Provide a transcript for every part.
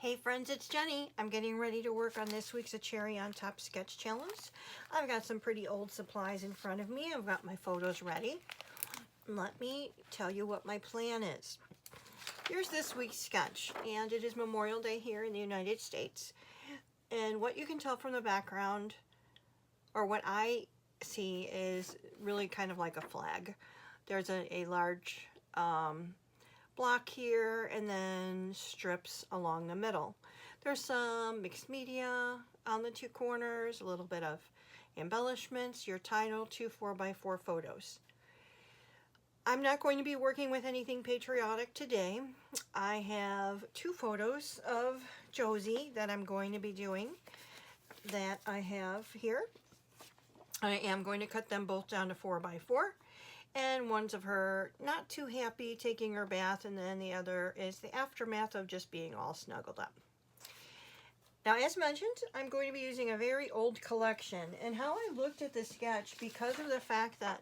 Hey friends, it's Jenny. I'm getting ready to work on this week's A Cherry on Top sketch challenge. I've got some pretty old supplies in front of me. I've got my photos ready. Let me tell you what my plan is. Here's this week's sketch, and it is Memorial Day here in the United States. And what you can tell from the background, or what I see, is really kind of like a flag. There's a large block here and then strips along the middle. There's some mixed media on the two corners, a little bit of embellishments, your title, 2 4x4 photos. I'm not going to be working with anything patriotic today. I have 2 photos of Josie that I'm going to be doing that I have here. I am going to cut them both down to 4x4. And one's of her not too happy taking her bath, and then the other is the aftermath of just being all snuggled up. Now, as mentioned, I'm going to be using a very old collection, and how I looked at the sketch, because of the fact that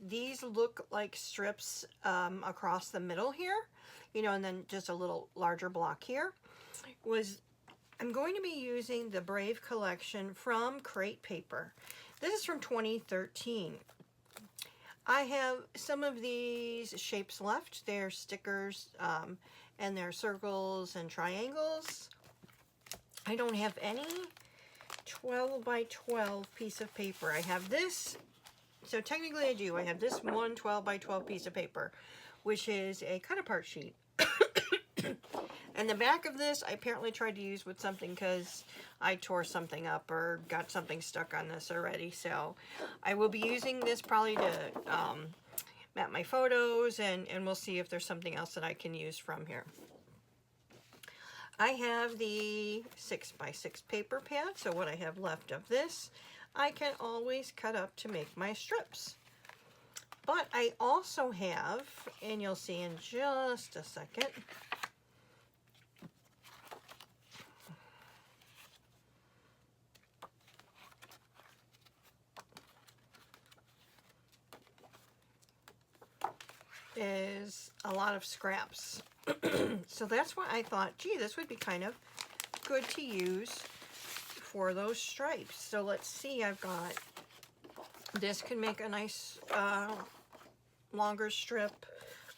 these look like strips across the middle here, and then just a little larger block here, was I'm going to be using the Brave collection from Crate Paper. This is from 2013. I have some of these shapes left. They're stickers, and they're circles and triangles. I don't have any 12 by 12 piece of paper. I have this, so technically I do. I have this one 12 by 12 piece of paper, which is a cut apart sheet. And the back of this, I apparently tried to use with something because I tore something up or got something stuck on this already. So I will be using this probably to map my photos, and we'll see if there's something else that I can use from here. I have the 6x6 paper pad, so what I have left of this, I can always cut up to make my strips. But I also have, and you'll see in just a second, is a lot of scraps. So that's why I thought, gee, this would be kind of good to use for those stripes. So let's see, I've got, this can make a nice longer strip.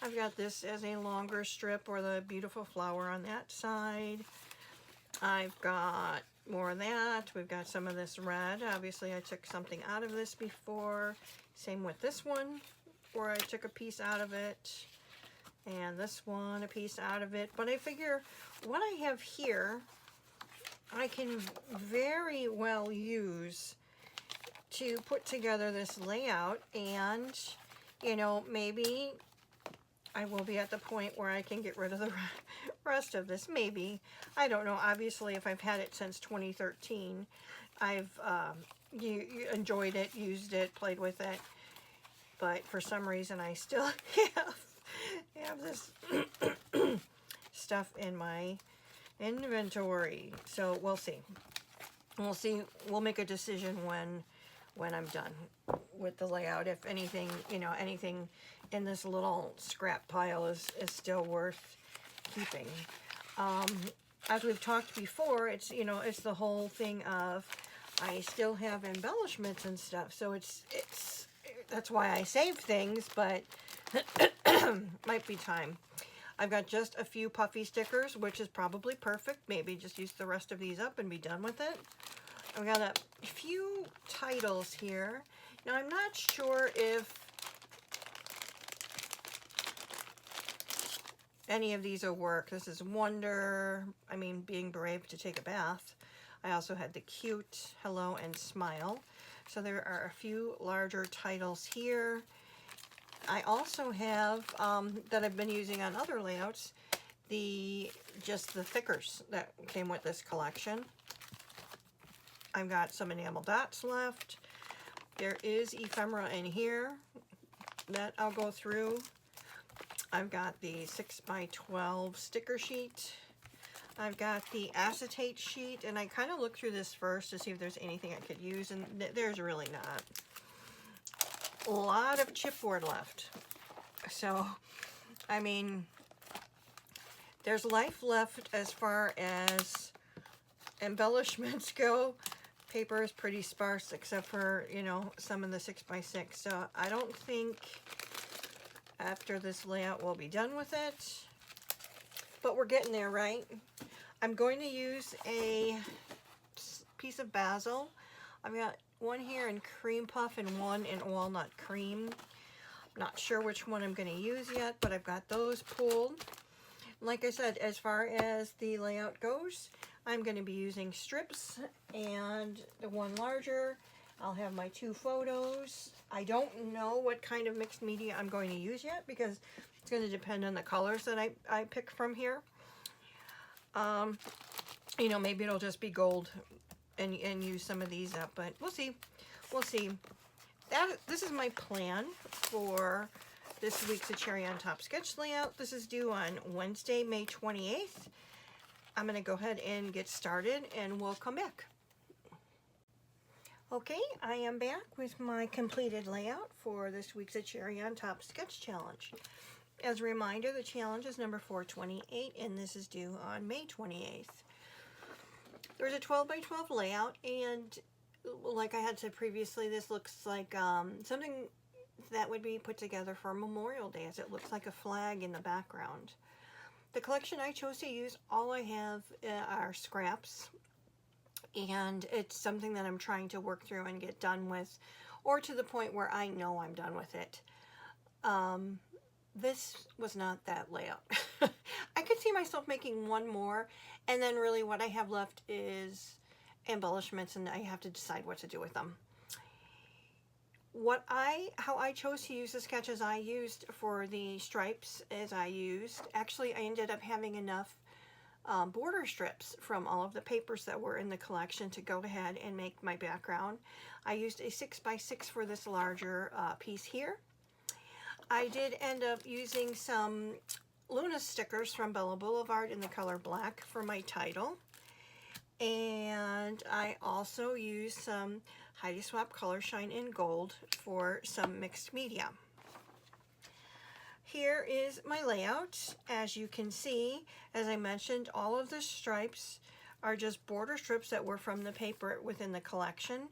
I've got this as a longer strip, or the beautiful flower on that side. I've got more of that. We've got some of this red. Obviously I took something out of this before. Same with this one, where I took a piece out of it, and this one a piece out of it. But I figure what I have here I can very well use to put together this layout, and maybe I will be at the point where I can get rid of the rest of this. Maybe, I don't know. Obviously if I've had it since 2013, I've enjoyed it, used it, played with it. But for some reason, I still have this stuff in my inventory. So we'll see. We'll see. We'll make a decision when I'm done with the layout. If anything, anything in this little scrap pile is still worth keeping. As we've talked before, it's it's the whole thing of I still have embellishments and stuff. So that's why I save things, but might be time. I've got just a few puffy stickers, which is probably perfect. Maybe just use the rest of these up and be done with it. I've got a few titles here. Now, I'm not sure if any of these will work. This is Wonder, being brave to take a bath. I also had the Cute, Hello, and Smile. So there are a few larger titles here. I also have, that I've been using on other layouts, just the thickers that came with this collection. I've got some enamel dots left. There is ephemera in here that I'll go through. I've got the 6x12 sticker sheet. I've got the acetate sheet, and I kind of looked through this first to see if there's anything I could use, and there's really not. A lot of chipboard left. So, there's life left as far as embellishments go. Paper is pretty sparse except for, you know, some in the 6x6. So I don't think after this layout we'll be done with it. But we're getting there, right? I'm going to use a piece of basil. I've got one here in cream puff and one in walnut cream. Not sure which one I'm going to use yet, but I've got those pulled. Like I said, as far as the layout goes, I'm going to be using strips and the one larger. I'll have my 2 photos. I don't know what kind of mixed media I'm going to use yet because it's going to depend on the colors that I pick from here. You know, maybe it'll just be gold and use some of these up, but we'll see. We'll see. This is my plan for this week's A Cherry on Top sketch layout. This is due on Wednesday, May 28th. I'm going to go ahead and get started and we'll come back. Okay, I am back with my completed layout for this week's A Cherry on Top sketch challenge. As a reminder, the challenge is number 428 and this is due on May 28th. There's a 12 by 12 layout, and like I had said previously, this looks like something that would be put together for Memorial Day, as it looks like a flag in the background. The collection I chose to use, all I have are scraps, and it's something that I'm trying to work through and get done with, or to the point where I know I'm done with it. This was not that layout. I could see myself making one more, and then really what I have left is embellishments, and I have to decide what to do with them. How I chose to use the sketches I used for the stripes actually I ended up having enough border strips from all of the papers that were in the collection to go ahead and make my background. I used a 6x6 for this larger piece here. I did end up using some Luna stickers from Bella Boulevard in the color black for my title. And I also used some Heidi Swap Color Shine in Gold for some mixed media. Here is my layout. As you can see, as I mentioned, all of the stripes are just border strips that were from the paper within the collection.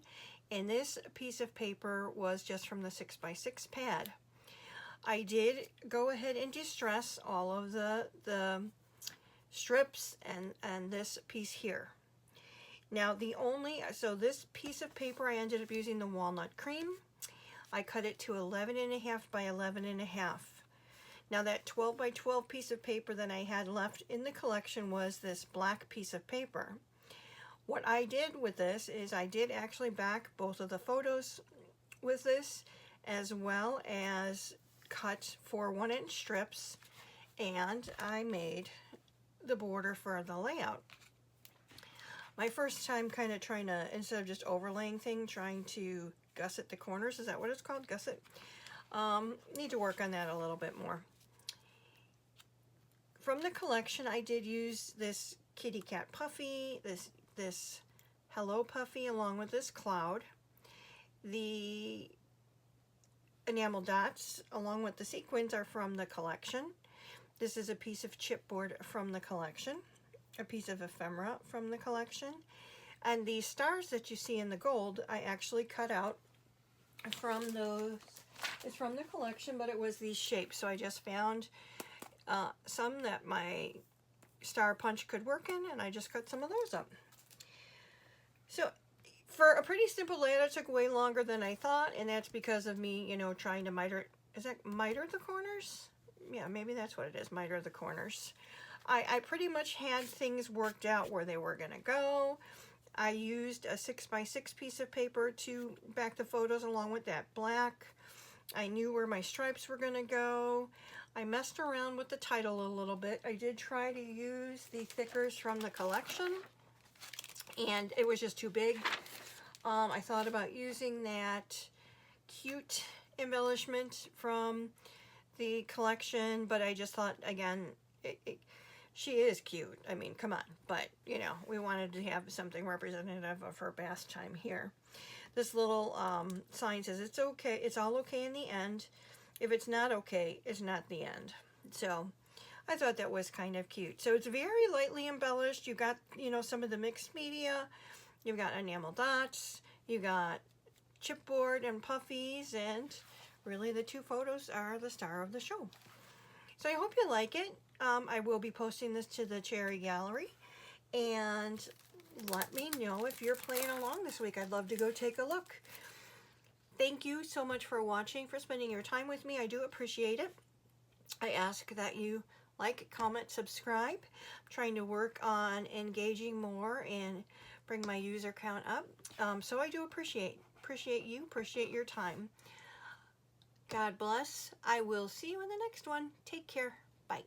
And this piece of paper was just from the 6x6 pad. I did go ahead and distress all of the strips and this piece here. Now so this piece of paper I ended up using the walnut cream. I cut it to 11.5 by 11.5. Now that 12 by 12 piece of paper that I had left in the collection was this black piece of paper. What I did with this is I did actually back both of the photos with this, as well as cut 4 1-inch strips, and I made the border for the layout. My first time kind of trying to, instead of just overlaying things, trying to gusset the corners. Is that what it's called? Gusset? Need to work on that a little bit more. From the collection, I did use this kitty cat puffy, this hello puffy, along with this cloud. The enamel dots along with the sequins are from the collection. This is a piece of chipboard from the collection, a piece of ephemera from the collection, and these stars that you see in the gold I actually cut out from those. It's from the collection, but it was these shapes, so I just found some that my star punch could work in, and I just cut some of those up. So for a pretty simple layout, it took way longer than I thought, and that's because of me, you know, trying to miter. Is that miter the corners? Yeah, maybe that's what it is, miter the corners. I pretty much had things worked out where they were going to go. I used a 6x6 piece of paper to back the photos along with that black. I knew where my stripes were going to go. I messed around with the title a little bit. I did try to use the thickers from the collection, and it was just too big. I thought about using that cute embellishment from the collection, but I just thought, again, she is cute. I mean, come on. But, you know, we wanted to have something representative of her bath time here. This little sign says it's okay. It's all okay in the end. If it's not okay, it's not the end. So I thought that was kind of cute. So it's very lightly embellished. You got, you know, some of the mixed media. You've got enamel dots. You got chipboard and puffies, and really the two photos are the star of the show. So I hope you like it. I will be posting this to the Cherry Gallery, and let me know if you're playing along this week. I'd love to go take a look. Thank you so much for watching, for spending your time with me. I do appreciate it. I ask that you like, comment, subscribe. I'm trying to work on engaging more and bring my user count up. So I do appreciate you, appreciate your time. God bless. I will see you in the next one. Take care. Bye.